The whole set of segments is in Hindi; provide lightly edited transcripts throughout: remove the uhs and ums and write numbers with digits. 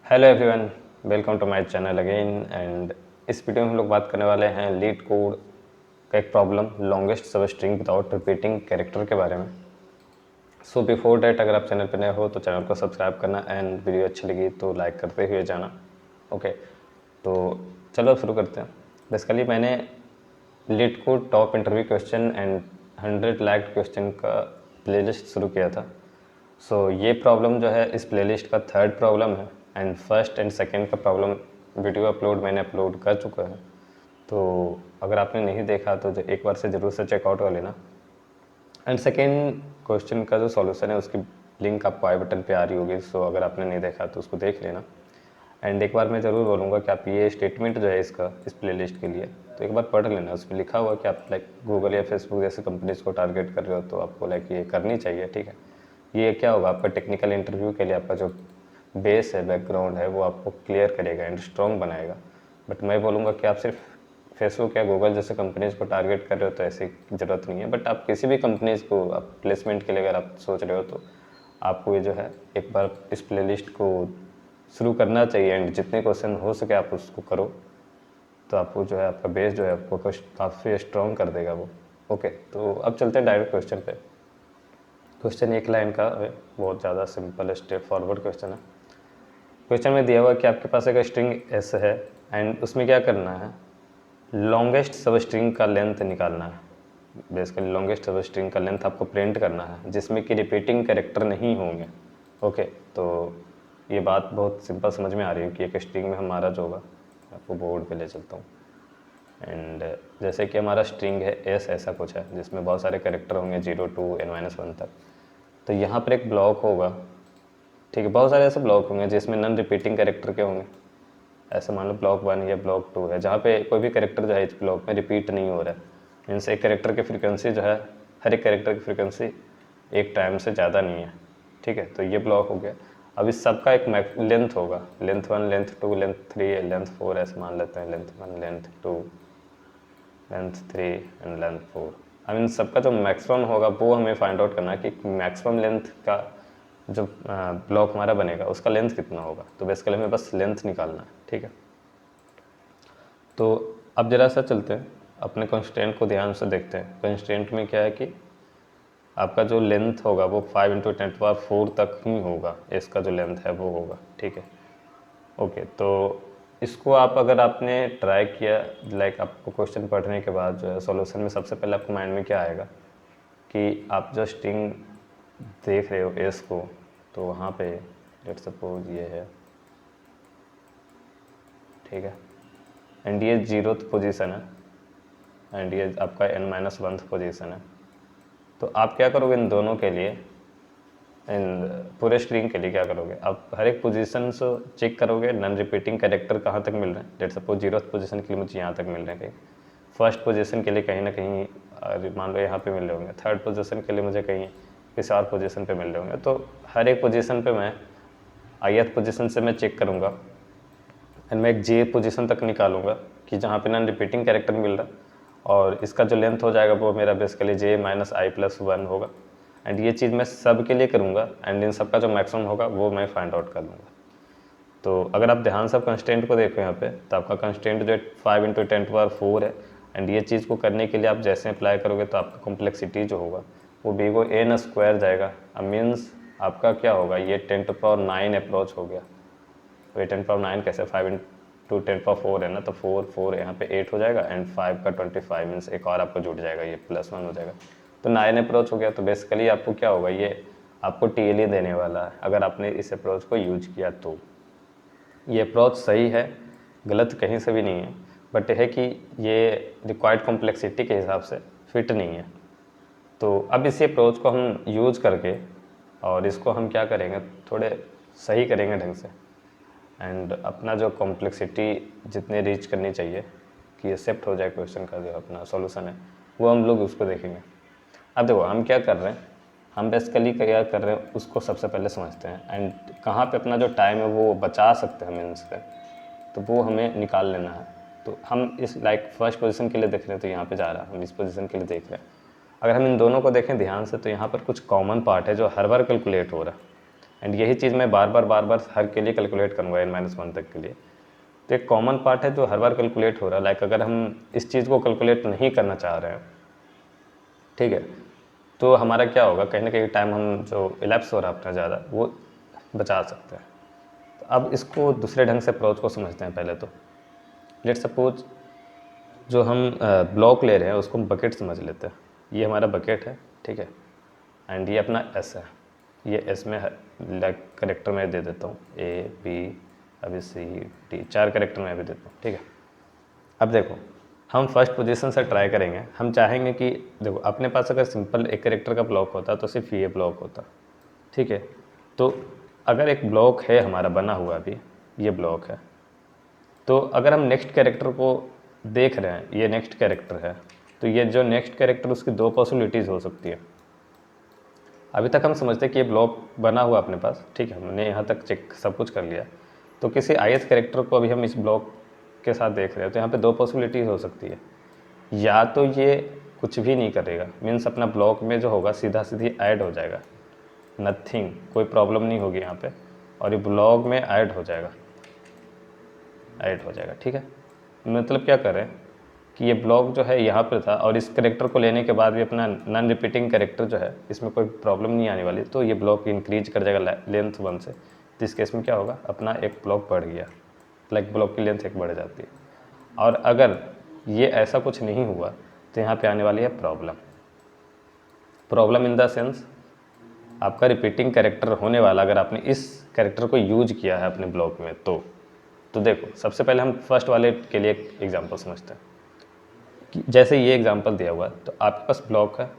Hello everyone, welcome to my channel again. And इस वीडियो में हम लोग बात करने वाले हैं लीड कोड का एक प्रॉब्लम, लॉन्गेस्ट सब स्ट्रिंग विदाउट रिपीटिंग कैरेक्टर के बारे में। सो बिफोर डैट, अगर आप चैनल पर नए हो तो चैनल को सब्सक्राइब करना एंड वीडियो अच्छी लगी तो लाइक करते हुए जाना। ओके, तो चलो शुरू करते हैं। बेसिकली मैंने leet code top interview question and 100 like question का प्लेलिस्ट शुरू किया था। सो ये प्रॉब्लम जो है इस प्लेलिस्ट का थर्ड प्रॉब्लम है एंड फर्स्ट एंड सेकंड का प्रॉब्लम वीडियो अपलोड मैंने अपलोड कर चुका है। तो अगर आपने नहीं देखा तो एक बार से ज़रूर से चेकआउट कर लेना। एंड सेकेंड क्वेश्चन का जो सॉल्यूशन है उसकी लिंक आपको आई बटन पे आ रही होगी। सो अगर आपने नहीं देखा तो उसको देख लेना। एंड एक बार मैं ज़रूर बोलूँगा कि आप ये स्टेटमेंट जो है इसका इस प्लेलिस्ट के लिए तो एक बार पढ़ लेना। उसमें लिखा हुआ कि आप लाइक गूगल या फेसबुक जैसे कंपनीज़ को टारगेट कर रहे हो तो आपको लाइक ये करनी चाहिए। ठीक है, ये क्या होगा, आपका टेक्निकल इंटरव्यू के लिए आपका जो बेस है, बैकग्राउंड है, वो आपको क्लियर करेगा एंड स्ट्रॉन्ग बनाएगा। बट मैं बोलूँगा कि आप सिर्फ फेसबुक या गूगल जैसे कंपनीज़ को टारगेट कर रहे हो तो ऐसी ज़रूरत नहीं है। बट आप किसी भी कंपनीज़ को आप प्लेसमेंट के लिए अगर आप सोच रहे हो तो आपको ये जो है एक बार इस प्लेलिस्ट को शुरू करना चाहिए एंड जितने क्वेश्चन हो सके आप उसको करो तो आपको जो है आपका बेस जो है आपको काफ़ी स्ट्रॉन्ग कर देगा वो। ओके, तो अब चलते हैं डायरेक्ट क्वेश्चन पे। क्वेश्चन एक लाइन का है, बहुत ज़्यादा सिंपल स्ट्रेट फॉरवर्ड क्वेश्चन है। क्वेश्चन में दिया हुआ कि आपके पास एक स्ट्रिंग एस है एंड उसमें क्या करना है, लॉन्गेस्ट सब स्ट्रिंग का लेंथ निकालना है। बेसिकली लॉन्गेस्ट सब स्ट्रिंग का लेंथ आपको प्रिंट करना है जिसमें कि रिपीटिंग कैरेक्टर नहीं होंगे। ओके, तो ये बात बहुत सिंपल समझ में आ रही है कि एक स्ट्रिंग में हमारा जो होगा, आपको बोर्ड पे ले चलता हूँ। एंड जैसे कि हमारा स्ट्रिंग है एस, ऐसा कुछ है जिसमें बहुत सारे कैरेक्टर होंगे 0 to n-1 तक। तो यहाँ पर एक ब्लॉक होगा, ठीक है, बहुत सारे ऐसे ब्लॉक होंगे जिसमें नॉन रिपीटिंग कैरेक्टर के होंगे। ऐसे मान लो ब्लॉक 1 या ब्लॉक 2 है जहाँ पे कोई भी कैरेक्टर जो है इस ब्लॉक में रिपीट नहीं हो रहा है। मीन्स एक कैरेक्टर की फ्रिक्वेंसी जो है, हर एक कैरेक्टर की फ्रिक्वेंसी एक टाइम से ज़्यादा नहीं है। ठीक है, तो ये ब्लॉक हो गया। अब इस सब का एक लेंथ होगा, लेंथ 1, लेंथ 2, लेंथ 3, लेंथ 4, ऐसे मान लेते हैं, length 1, length 2, length 3 and length 4। अब इन सबका जो मैक्सिमम होगा वो हमें फाइंड आउट करना है कि मैक्सिमम लेंथ का जो ब्लॉक हमारा बनेगा उसका लेंथ कितना होगा। तो बेसिकली हमें बस लेंथ निकालना है। ठीक है, तो अब ज़रा सा चलते हैं अपने कंस्ट्रेंट को ध्यान से देखते हैं। कंस्ट्रेंट में क्या है कि आपका जो लेंथ होगा वो 5 × 10⁴ तक ही होगा, इसका जो लेंथ है वो होगा। ठीक है, ओके, तो इसको आप अगर आपने ट्राई किया, लाइक आपको क्वेश्चन पढ़ने के बाद जो है सॉल्यूशन में सबसे पहले आपको माइंड में क्या आएगा कि आप जो स्ट्रिंग देख रहे हो एस को, तो वहाँ पे लेट सपोज ये है, ठीक है, एंड ये 0th पोजीशन है एंड ये आपका n-1 पोजीशन है। तो आप क्या करोगे इन दोनों के लिए, इन पूरे स्ट्रिंग के लिए क्या करोगे, आप हर एक पोजीशन से चेक करोगे नॉन रिपीटिंग कैरेक्टर कहाँ तक मिल रहे हैं। लेट सपोज 0th पोजीशन के लिए मुझे यहाँ तक मिल रहे हैं, कहीं फर्स्ट पोजीशन के लिए कहीं ना कहीं मान लो यहाँ पे मिल रहे होंगे, थर्ड पोजीशन के लिए मुझे कहीं किसी और पोजीशन पे मिल रहे होंगे। तो हर एक पोजीशन पे मैं ith पोजीशन से मैं चेक करूँगा एंड मैं एक जे पोजीशन तक निकालूंगा कि जहाँ पे नॉन रिपीटिंग कैरेक्टर मिल रहा है, और इसका जो लेंथ हो जाएगा वो मेरा बेसिकली j-i+1 होगा। एंड ये चीज़ मैं सब के लिए करूँगा एंड इन सब का जो मैक्सिमम होगा वो मैं फाइंड आउट कर लूँगा। तो अगर आप ध्यान से कंस्टेंट को देखो यहाँ पे, तो आपका कंस्टेंट जो 5 × 10⁴ है एंड ये चीज़ को करने के लिए आप जैसे अप्लाई करोगे तो आपका कॉम्प्लेक्सिटी जो होगा वो बिगो n² जाएगा। अब मीन्स आपका क्या होगा, ये 10⁹ अप्रोच हो गया। तो 10⁹ कैसे, 5 × 10⁴ है ना, तो 4 यहाँ पे 8 हो जाएगा एंड 5 का 25 मीन्स एक और आपको जुड़ जाएगा, ये +1 हो जाएगा, तो 9 अप्रोच हो गया। तो बेसिकली आपको क्या होगा, ये आपको टीएलई देने वाला है अगर आपने इस अप्रोच को यूज किया तो। ये अप्रोच सही है, गलत कहीं से भी नहीं है, बट है कि ये रिक्वायर्ड कॉम्प्लेक्सिटी के हिसाब से फिट नहीं है। तो अब इसी अप्रोच को हम यूज़ करके और इसको हम क्या करेंगे, थोड़े सही करेंगे ढंग से एंड अपना जो कॉम्प्लेक्सिटी जितने रीच करनी चाहिए कि एक्सेप्ट हो जाए क्वेश्चन का जो अपना सॉल्यूशन है, वो हम लोग उसको देखेंगे। अब देखो हम क्या कर रहे हैं, हम बेसिकली क्या कर रहे हैं उसको सबसे पहले समझते हैं एंड कहाँ पे अपना जो टाइम है वो बचा सकते हैं मीन्स पे, तो वो हमें निकाल लेना है। तो हम इस लाइक फर्स्ट पोजीशन के लिए देख रहे हैं तो यहाँ पे जा रहा है, हम इस पोजीशन के लिए देख रहे हैं। अगर हम इन दोनों को देखें ध्यान से तो यहाँ पर कुछ कॉमन पार्ट है जो हर बार कैलकुलेट हो रहा है। एंड यही चीज़ मैं बार बार हर के लिए कैलकुलेट करूँगा n-1 तक के लिए। तो एक कॉमन पार्ट है जो हर बार कैलकुलेट हो रहा है। लाइक अगर हम इस चीज़ को कैलकुलेट नहीं करना चाह रहे हैं, ठीक है, तो हमारा क्या होगा, कहीं ना कहीं टाइम हम जो इलैप्स हो रहा है अपना ज़्यादा, वो बचा सकते हैं। तो अब इसको दूसरे ढंग से अप्रोच को समझते हैं। पहले तो लेट सपोज जो हम ब्लॉक ले रहे हैं उसको हम बकेट समझ लेते हैं। ये हमारा बकेट है, ठीक है, एंड ये अपना एस है। ये एस में लाइक करेक्टर में दे देता हूँ ए बी, अभी सी डी, 4 करेक्टर में भी देता हूँ, ठीक है। अब देखो हम फर्स्ट पोजीशन से ट्राई करेंगे। हम चाहेंगे कि देखो अपने पास अगर सिंपल एक करेक्टर का ब्लॉक होता तो सिर्फ ये ब्लॉक होता, ठीक है। तो अगर एक ब्लॉक है हमारा बना हुआ अभी, ये ब्लॉक है, तो अगर हम नेक्स्ट कैरेक्टर को देख रहे हैं, ये नेक्स्ट कैरेक्टर है, तो ये जो नेक्स्ट कैरेक्टर उसकी 2 पॉसिबिलिटीज़ हो सकती है। अभी तक हम समझते हैं कि ये ब्लॉक बना हुआ अपने पास, ठीक है, हमने यहाँ तक चेक सब कुछ कर लिया। तो किसी ith कैरेक्टर को अभी हम इस ब्लॉक के साथ देख रहे हैं, तो यहाँ पे 2 पॉसिबिलिटीज़ हो सकती है। या तो ये कुछ भी नहीं करेगा, मीन्स अपना ब्लॉक में जो होगा सीधा सीधी ऐड हो जाएगा, नथिंग, कोई प्रॉब्लम नहीं होगी यहाँ पे, और ये ब्लॉक में ऐड हो जाएगा, ठीक है। मतलब क्या कर रहे हैं कि ये ब्लॉक जो है यहाँ पर था, और इस करेक्टर को लेने के बाद भी अपना नॉन रिपीटिंग करेक्टर जो है, इसमें कोई प्रॉब्लम नहीं आने वाली, तो ये ब्लॉक इंक्रीज कर जाएगा लेंथ 1 से। तो इस केस में क्या होगा, अपना एक ब्लॉक बढ़ गया, लाइक ब्लॉक की लेंथ 1 बढ़ जाती है। और अगर ये ऐसा कुछ नहीं हुआ तो यहाँ पे आने वाली है प्रॉब्लम इन द सेंस आपका रिपीटिंग कैरेक्टर होने वाला, अगर आपने इस कैरेक्टर को यूज किया है अपने ब्लॉक में। तो देखो सबसे पहले हम फर्स्ट वाले के लिए एक एग्जांपल समझते हैं कि जैसे ये एग्जांपल दिया हुआ है, तो आपके पास ब्लॉक है,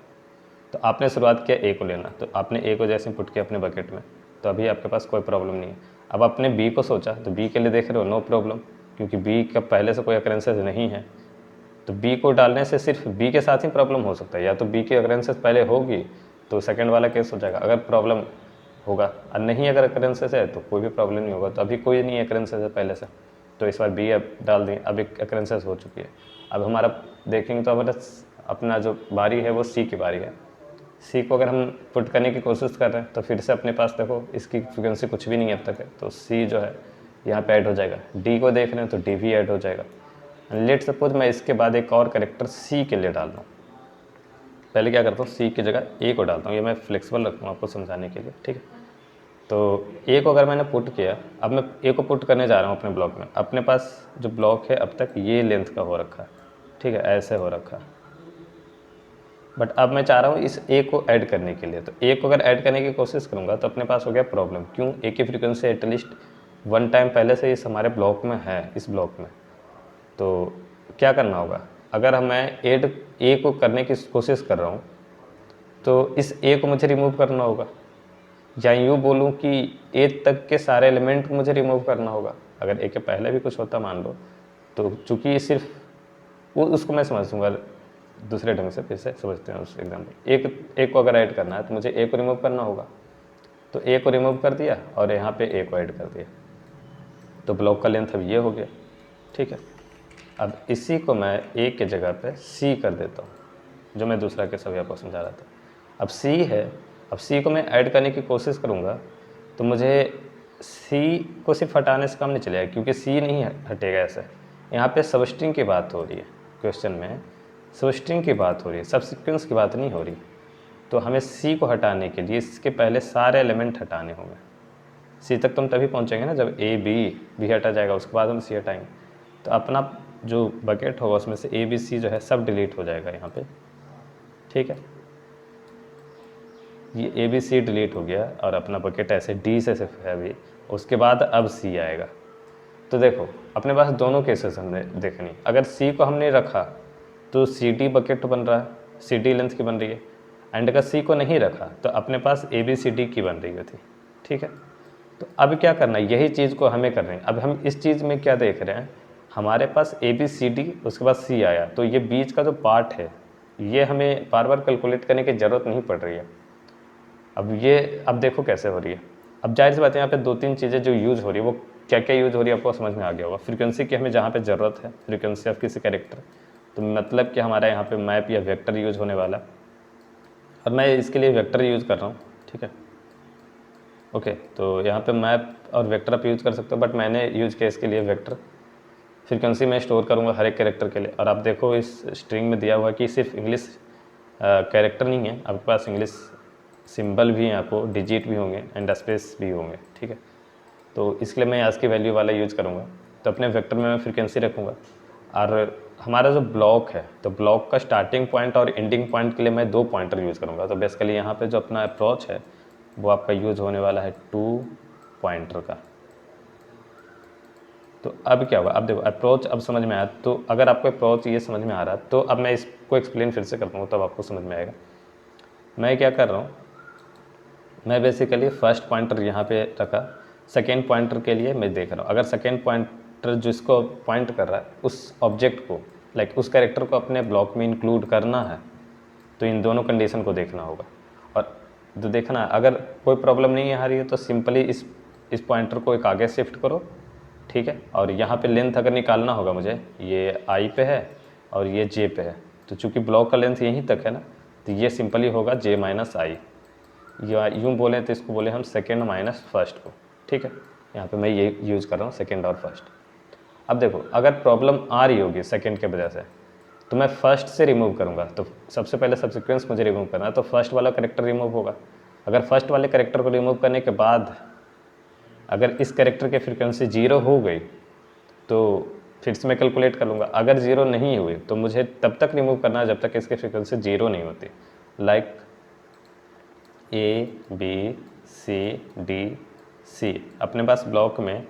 तो आपने शुरुआत किया ए को लेना, तो आपने ए को जैसे पुट किया अपने बकेट में, तो अभी आपके पास कोई प्रॉब्लम नहीं है। अब आपने बी को सोचा, तो बी के लिए देख रहे हो नो प्रॉब्लम, क्योंकि बी का पहले से कोई अकरेंसेस नहीं है। तो बी को डालने से सिर्फ बी के साथ ही प्रॉब्लम हो सकता है, या तो बी की अकरेंसेस पहले होगी तो सेकंड वाला केस हो जाएगा, अगर प्रॉब्लम होगा, और नहीं अगर अकरेंसेस है तो कोई भी प्रॉब्लम नहीं होगा। तो अभी कोई नहीं अकरेंसेस है पहले से, तो इस बार बी अब डाल दें, अब एक अकरेंसेस हो चुकी है। अब हमारा देखेंगे तो हमारा अपना जो बारी है वो सी की बारी है। सी को अगर हम पुट करने की कोशिश कर रहे हैं, तो फिर से अपने पास देखो इसकी फ्रिक्वेंसी कुछ भी नहीं है अब तक है, तो सी जो है यहाँ पे ऐड हो जाएगा। डी को देख रहे हैं तो डी भी ऐड हो जाएगा। लेट सपोज मैं इसके बाद एक और करेक्टर सी के लिए डाल रहा हूँ। पहले क्या करता हूँ, सी की जगह ए को डालता हूँ, ये मैं फ्लेक्सिबल रखूँगा आपको समझाने के लिए, ठीक है। तो ए को अगर मैंने पुट किया, अब मैं ए को पुट करने जा रहा हूँ अपने ब्लॉक में। अपने पास जो ब्लॉक है अब तक ये लेंथ का हो रखा है, ठीक है, ऐसे हो रखा है। बट अब मैं चाह रहा हूँ इस ए को ऐड करने के लिए, तो ए को अगर ऐड करने की कोशिश करूँगा तो अपने पास हो गया प्रॉब्लम। क्यों, ए की फ्रीक्वेंसी एटलीस्ट 1 टाइम पहले से इस हमारे ब्लॉक में है, इस ब्लॉक में। तो क्या करना होगा, अगर मैं ऐड ए को करने की कोशिश कर रहा हूँ तो इस ए को मुझे रिमूव करना होगा, या यूँ बोलूँ कि ए तक के सारे एलिमेंट को मुझे रिमूव करना होगा। अगर ए के पहले भी कुछ होता मान लो, तो चूँकि सिर्फ वो उसको मैं समझूंगा दूसरे ढंग से, फिर से समझते हैं उस एग्जाम्पल। एक को अगर ऐड करना है तो मुझे ए को रिमूव करना होगा, तो ए को रिमूव कर दिया और यहाँ पे ए को ऐड कर दिया, तो ब्लॉक का लेंथ अब ये हो गया, ठीक है। अब इसी को मैं ए के जगह पे सी कर देता हूँ, जो मैं दूसरा के सभी आपको समझा रहा था। अब सी है, अब सी को मैं ऐड करने की कोशिश करूँगा तो मुझे सी को सिर्फ हटाने से काम नहीं चलेगा, क्योंकि सी नहीं हटेगा ऐसे। यहाँ पे सबस्ट्रिंग की बात हो रही है, क्वेश्चन में सबस्ट्रिंग की बात हो रही है, सबसिक्वेंस की बात नहीं हो रही। तो हमें सी को हटाने के लिए इसके पहले सारे एलिमेंट हटाने होंगे। सी तक तो हम तभी पहुँचेंगे ना जब ए बी हटा जाएगा, उसके बाद हम सी हटाएंगे। तो अपना जो बकेट होगा उसमें से ए बी सी जो है सब डिलीट हो जाएगा यहाँ पे, ठीक है। ये ए बी सी डिलीट हो गया और अपना बकेट ऐसे डी से सिर्फ है अभी, उसके बाद अब सी आएगा। तो देखो अपने पास दोनों केसेस हमने देखनी। अगर सी को हमने रखा तो सी डी बकेट बन रहा है, सी डी लेंथ की बन रही है, एंड अगर सी को नहीं रखा तो अपने पास ए बी सी डी की बन रही थी, ठीक है। तो अब क्या करना है, यही चीज़ को हमें कर रहे हैं। अब हम इस चीज़ में क्या देख रहे हैं, हमारे पास ए बी सी डी उसके बाद सी आया, तो ये बीच का जो पार्ट है ये हमें बार बार कैलकुलेट करने की ज़रूरत नहीं पड़ रही है। अब देखो कैसे हो रही है। अब जाहिर सी बात है यहाँ पे 2-3 चीज़ें जो यूज़ हो रही है, वो क्या क्या यूज़ हो रही है आपको समझ में आ गया होगा। फ्रीक्वेंसी की हमें जहाँ पे ज़रूरत है, फ्रीक्वेंसी ऑफ किसी कैरेक्टर, तो मतलब कि हमारा यहाँ पे मैप या वेक्टर यूज़ होने वाला, और मैं इसके लिए वेक्टर यूज़ कर रहा हूँ, ठीक है। ओके, तो यहाँ पे मैप और वेक्टर आप यूज़ कर सकते हो, बट मैंने यूज किया इसके लिए वेक्टर। फ्रीक्वेंसी मैं स्टोर करूँगा हर एक कैरेक्टर के लिए। और आप देखो इस स्ट्रिंग में दिया हुआ है कि सिर्फ इंग्लिश कैरेक्टर नहीं है, आपके पास इंग्लिश सिंबल भी हैं, आपको डिजिट भी होंगे एंड स्पेस भी होंगे, ठीक है। तो इसके लिए मैं आज की वैल्यू वाला यूज़ करूँगा। तो अपने वेक्टर में मैं फ्रीक्वेंसी रखूँगा। और हमारा जो ब्लॉक है, तो ब्लॉक का स्टार्टिंग पॉइंट और एंडिंग पॉइंट के लिए मैं 2 पॉइंटर यूज़ करूँगा। तो बेसिकली यहाँ पे जो अपना अप्रोच है वो आपका यूज़ होने वाला है 2 पॉइंटर का। तो अब क्या हुआ, अब देखो अप्रोच अब समझ में आया। तो अगर आपको अप्रोच ये समझ में आ रहा है तो अब मैं इसको एक्सप्लेन फिर से कर दूँगा, तब आपको समझ में आएगा। मैं क्या कर रहा हूँ, मैं बेसिकली फर्स्ट पॉइंटर यहाँ पे रखा, सेकेंड पॉइंटर के लिए मैं देख रहा हूँ अगर सेकेंड पॉइंटर जिसको पॉइंट कर रहा है उस ऑब्जेक्ट को, लाइक उस कैरेक्टर को अपने ब्लॉक में इंक्लूड करना है, तो इन दोनों कंडीशन को देखना होगा। और तो देखना अगर कोई प्रॉब्लम नहीं आ रही है तो सिंपली इस पॉइंटर को एक आगे शिफ्ट करो, ठीक है। और यहाँ पे लेंथ अगर निकालना होगा मुझे, ये आई पे है और ये जे पे है, तो चूंकि ब्लॉक का लेंथ यहीं तक है ना, तो ये सिंपली होगा जे माइनस आई, या यूँ बोलें तो इसको बोले हम सेकेंड माइनस फर्स्ट को, ठीक है। यहाँ पे मैं ये यूज़ कर रहा हूँ सेकेंड और फर्स्ट। अब देखो अगर प्रॉब्लम आ रही होगी सेकेंड के वजह से, तो मैं फर्स्ट से रिमूव करूँगा। तो सबसे पहले सबसिक्वेंस मुझे रिमूव करना है, तो फर्स्ट वाला करेक्टर रिमूव होगा। अगर फर्स्ट वाले करेक्टर को रिमूव करने के बाद अगर इस करेक्टर की फ्रीक्वेंसी 0 हो गई तो फिर से मैं कैलकुलेट कर लूँगा। अगर 0 नहीं हुई तो मुझे तब तक रिमूव करना है जब तक इसकी फ्रीक्वेंसी 0 नहीं होती। Like A B C D C, अपने पास ब्लॉक में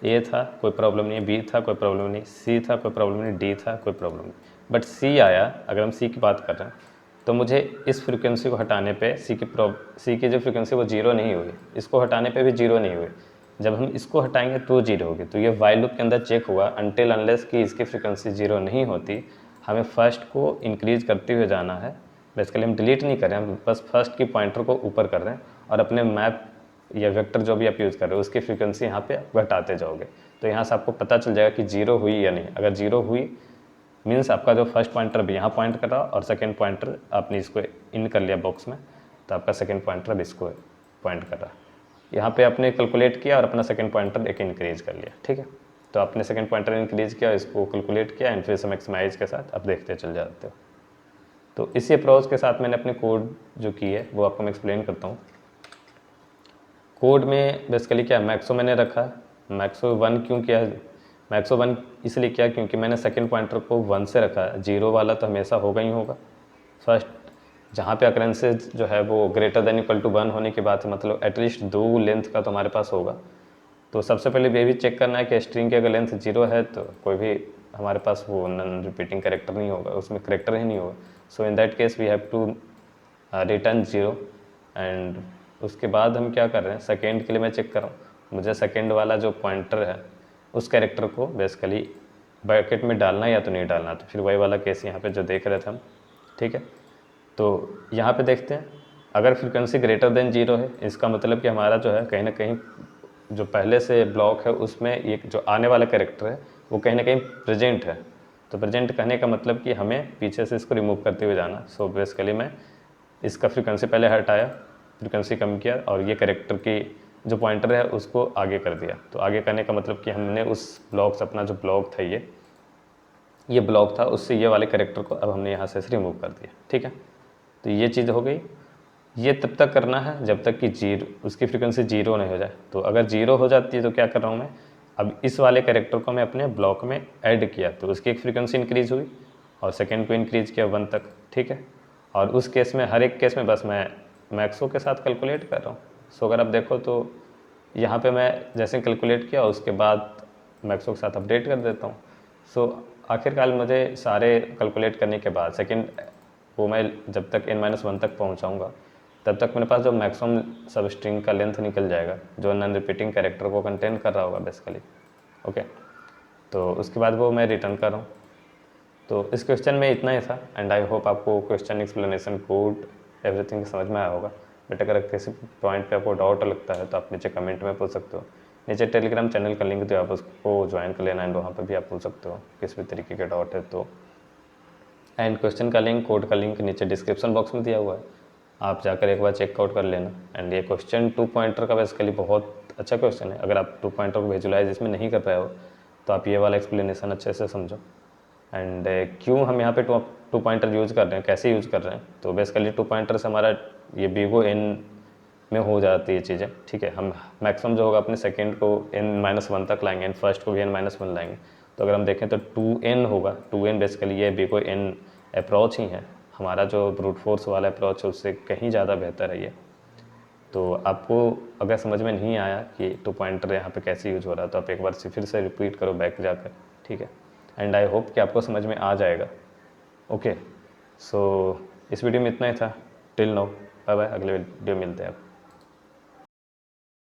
ए था कोई प्रॉब्लम नहीं, बी था कोई प्रॉब्लम नहीं, सी था कोई प्रॉब्लम नहीं, डी था कोई प्रॉब्लम नहीं, बट सी आया। अगर हम सी की बात कर रहे हैं तो मुझे इस फ्रीक्वेंसी को हटाने पे सी की जो फ्रीक्वेंसी वो 0 नहीं हुई, इसको हटाने पे भी 0 नहीं हुई। जब हम इसको हटाएंगे तो 0 होगी। तो ये वाइल लूप के अंदर चेक हुआ अनटिल अनलेस कि इसकी फ्रीक्वेंसी 0 नहीं होती, हमें फर्स्ट को इंक्रीज करते हुए जाना है। बेसिकली हम डिलीट नहीं कर रहे हैं, हम बस फर्स्ट की पॉइंटर को ऊपर कर रहे हैं और अपने मैप या वेक्टर जो भी आप यूज़ कर रहे हो उसकी फ्रीक्वेंसी यहाँ पे घटाते जाओगे। तो यहाँ से आपको पता चल जाएगा कि 0 हुई या नहीं। अगर 0 हुई मीन्स आपका जो फर्स्ट पॉइंटर भी यहाँ पॉइंट कर रहा और सेकेंड पॉइंटर आपने इसको इन कर लिया बॉक्स में, तो आपका सेकेंड पॉइंटर अब इसको पॉइंट कर रहा है। यहाँ पे आपने कैलकुलेट किया और अपना सेकेंड पॉइंटर एक इंक्रीज कर लिया, ठीक है। तो आपने सेकेंड पॉइंटर इंक्रीज किया, इसको कैलकुलेट किया एंड फिर से मैक्सिमाइज के साथ आप देखते चल जाते हो। तो इसी अप्रोच के साथ मैंने अपनी कोड जो की है वो आपको मैं एक्सप्लेन करता हूँ। कोड में बेसिकली क्या मैक्सो मैंने रखा, मैक्सो 1 क्यों किया, मैक्सो 1 इसलिए किया क्योंकि मैंने सेकेंड पॉइंटर को 1 से रखा है। 0 वाला तो हमेशा होगा ही होगा। फर्स्ट जहाँ पे अकरेंसेज जो है वो ग्रेटर देन इक्वल टू 1 होने की बात है, मतलब एटलीस्ट 2 लेंथ का तो हमारे पास होगा। तो सबसे पहले ये भी चेक करना है कि स्ट्रिंग की अगर लेंथ 0 है तो कोई भी हमारे पास वो नॉन रिपीटिंग करेक्टर नहीं होगा, उसमें करेक्टर ही नहीं होगा। So in that case we have to return 0। And उसके बाद हम क्या कर रहे हैं, सेकेंड के लिए मैं चेक कर रहा हूँ मुझे सेकेंड वाला जो पॉइंटर है उस कैरेक्टर को बेसिकली ब्रैकेट में डालना या तो नहीं डालना। तो फिर वही वाला केस यहाँ पे जो देख रहे थे हम, ठीक है। तो यहाँ पे देखते हैं अगर फ्रीक्वेंसी ग्रेटर देन 0 है, इसका मतलब कि हमारा जो है कहीं ना कहीं जो पहले से ब्लॉक है उसमें एक जो आने वाला कैरेक्टर है वो कहीं ना कहीं प्रेजेंट है। तो प्रेजेंट कहने का मतलब कि हमें पीछे से इसको रिमूव करते हुए जाना। सो बेसिकली मैं इसका फ्रीक्वेंसी पहले हटाया, फ्रीक्वेंसी कम किया और ये कैरेक्टर की जो पॉइंटर है उसको आगे कर दिया। तो आगे करने का मतलब कि हमने उस ब्लॉक से अपना जो ब्लॉक था ये ब्लॉक था उससे ये वाले कैरेक्टर को अब हमने यहाँ से रिमूव कर दिया, ठीक है। तो ये चीज़ हो गई। ये तब तक करना है जब तक कि उसकी फ्रीक्वेंसी 0 नहीं हो जाए। तो अगर 0 हो जाती है तो क्या कर रहा हूँ मैं, अब इस वाले कैरेक्टर को मैं अपने ब्लॉक में ऐड किया तो उसकी एक फ्रीक्वेंसी इंक्रीज़ हुई और सेकेंड को इंक्रीज़ किया 1 तक, ठीक है। और उस केस में हर एक केस में बस मैं मैक्सो के साथ कैलकुलेट कर रहा हूँ। सो अगर आप देखो तो यहाँ पे मैं जैसे कैलकुलेट किया उसके बाद मैक्सो के साथ अपडेट कर देता हूँ। सो आखिरकार मुझे सारे कैलकुलेट करने के बाद सेकेंड वो मैं जब तक n-1 तक पहुँचाऊँगा तब तक मेरे पास जो मैक्सिमम सब स्ट्रिंग का लेंथ निकल जाएगा जो नॉन रिपीटिंग कैरेक्टर को कंटेन कर रहा होगा बेसिकली, ओके। तो उसके बाद वो मैं रिटर्न कर रहा हूँ। तो इस क्वेश्चन में इतना ही था एंड आई होप आपको क्वेश्चन एक्सप्लेनेशन कोड एवरीथिंग समझ में आया होगा। बट अगर किसी पॉइंट पे आपको डाउट लगता है तो आप नीचे कमेंट में पूछ सकते हो। नीचे टेलीग्राम चैनल का लिंक तो आप उसको ज्वाइन कर लेना एंड वहाँ पर भी आप पूछ सकते हो किसी भी तरीके का डाउट है तो। एंड क्वेश्चन का लिंक कोड का लिंक नीचे डिस्क्रिप्शन बॉक्स में दिया हुआ है। आप जाकर एक बार चेकआउट कर लेना। एंड ये क्वेश्चन 2 पॉइंटर का बेसिकली बहुत अच्छा क्वेश्चन है। अगर आप 2 पॉइंटर को विजुलाइज इसमें नहीं कर रहे हो तो आप ये वाला एक्सप्लेनेशन अच्छे से समझो। एंड क्यों हम यहाँ पे 2 पॉइंटर यूज़ कर रहे हैं, कैसे यूज़ कर रहे हैं, तो बेसिकली 2 पॉइंटर से हमारा ये बिगो एन में हो जाती है चीज़ें, ठीक है। हम मैक्सिमम जो होगा अपने सेकंड को n-1 तक लाएंगे एंड फर्स्ट को भी n-1 लाएंगे। तो अगर हम देखें तो 2n होगा, 2n बेसिकली ये बिगो n अप्रोच ही है। हमारा जो ब्रूट फोर्स वाला अप्रोच है उससे कहीं ज़्यादा बेहतर है ये। तो आपको अगर समझ में नहीं आया कि 2 पॉइंटर यहाँ पे कैसे यूज हो रहा है तो आप एक बार फिर से रिपीट करो बैक जाकर, ठीक है। एंड आई होप कि आपको समझ में आ जाएगा। ओके, सो इस वीडियो में इतना ही था। टिल नाउ, बाय बाय, अगले वीडियो मिलते हैं आप।